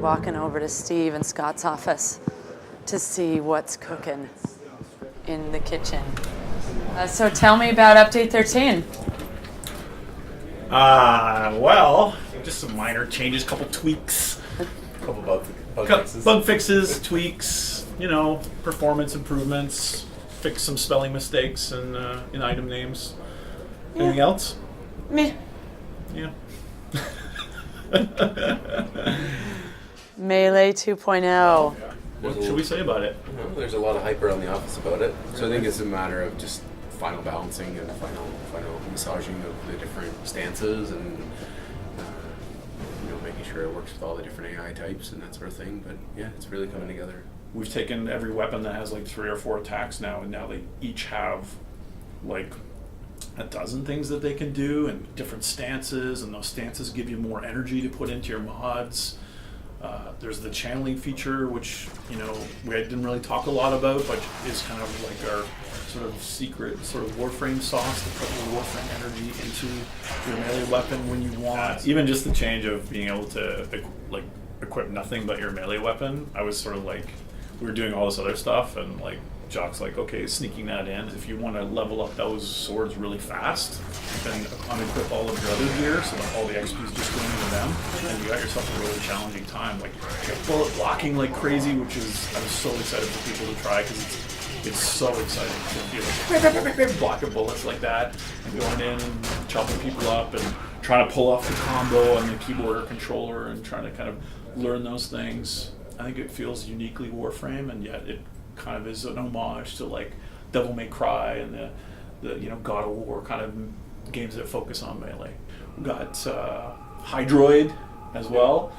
walking over to Steve and Scott's office to see what's cooking in the kitchen. So tell me about Update 13. Well, just some minor changes, couple tweaks. A couple bug fixes, tweaks, performance improvements, fix some spelling mistakes in item names. Anything else? Meh. Yeah. Melee 2.0. What should we say about it? There's a lot of hype around the office about it. So I think it's a matter of just final balancing and final massaging of the different stances and making sure it works with all the different AI types and that sort of thing. But yeah, it's really coming together. We've taken every weapon that has like 3 or 4 attacks now, and now they each have like a dozen things that they can do and different stances, and those stances give you more energy to put into your mods. There's the channeling feature, which we didn't really talk a lot about, but is kind of like our sort of secret sort of Warframe sauce to put the Warframe energy into your melee weapon when you want. Even just the change of being able to equip nothing but your melee weapon. I was sort of like, we were doing all this other stuff, and like Jock's like, okay, sneaking that in. If you want to level up those swords really fast, then unequip all of your other gear so that all the XP is just going into them, and you got yourself a really challenging time. Like, you got bullet blocking like crazy, which is, I was so excited for people to try, because it's so exciting to feel like blocking bullets like that, and going in and chopping people up, and trying to pull off the combo on the keyboard or controller, and trying to kind of learn those things. I think it feels uniquely Warframe, and yet it kind of is an homage to like Devil May Cry and the God of War kind of games that focus on melee. We got Hydroid as well.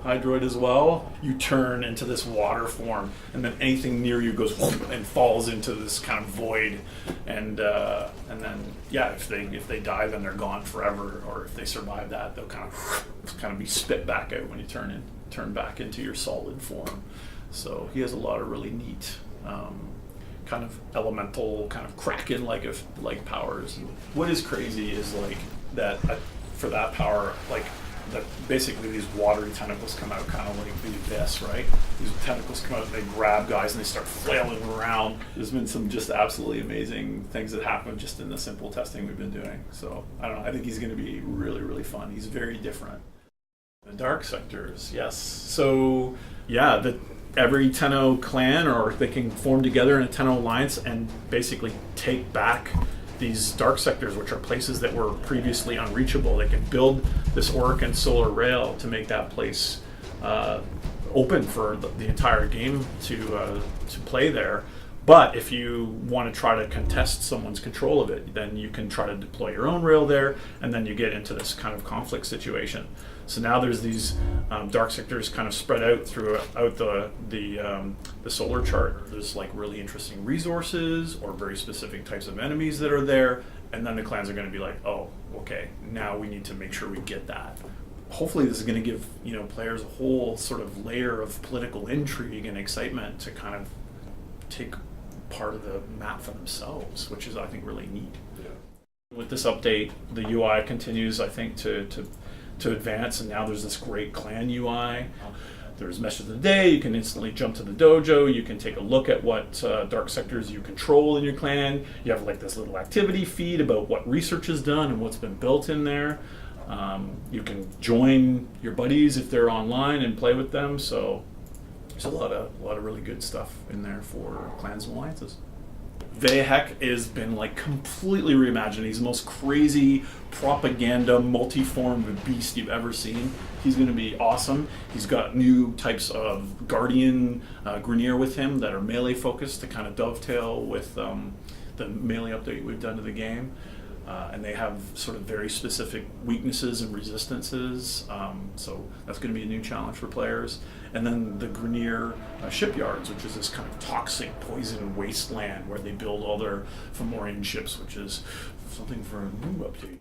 Hydroid as well. You turn into this water form, and then anything near you goes and falls into this kind of void, and then if they die, then they're gone forever. Or if they survive that, they'll kind of be spit back out when you turn back into your solid form. So he has a lot of really neat kind of elemental, kind of Kraken like powers. And what is crazy is like that for that power, like that basically these watery tentacles come out, kind of like the abyss, right? These tentacles come out and they grab guys and they start flailing around. There's been some just absolutely amazing things that happen just in the simple testing we've been doing. So I don't know, I think he's going to be really, really fun. He's very different. The dark sectors, yes. So yeah, every Tenno clan, or they can form together in a Tenno alliance and basically take back these dark sectors, which are places that were previously unreachable. They can build this Auric and Solar Rail to make that place open for the entire game to play there. But if you want to try to contest someone's control of it, then you can try to deploy your own rail there, and then you get into this kind of conflict situation. So now there's these dark sectors kind of spread out throughout the solar chart. There's like really interesting resources or very specific types of enemies that are there, and then the clans are going to be like, oh, okay, now we need to make sure we get that. Hopefully this is going to give players a whole sort of layer of political intrigue and excitement to kind of take part of the map for themselves, which is, I think, really neat. Yeah. With this update, the UI continues, I think, to advance, and now there's this great clan UI. There's Message of the Day. You can instantly jump to the dojo. You can take a look at what dark sectors you control in your clan. You have like this little activity feed about what research is done and what's been built in there. You can join your buddies if they're online and play with them. So there's a lot of really good stuff in there for clans and alliances. Vehek has been like completely reimagined. He's the most crazy propaganda multi-formed beast you've ever seen. He's going to be awesome. He's got new types of Guardian Grineer with him that are melee focused to kind of dovetail with the melee update we've done to the game. And they have sort of very specific weaknesses and resistances, so that's going to be a new challenge for players. And then the Grineer shipyards, which is this kind of toxic poison wasteland where they build all their Fomorian ships, which is something for a new update.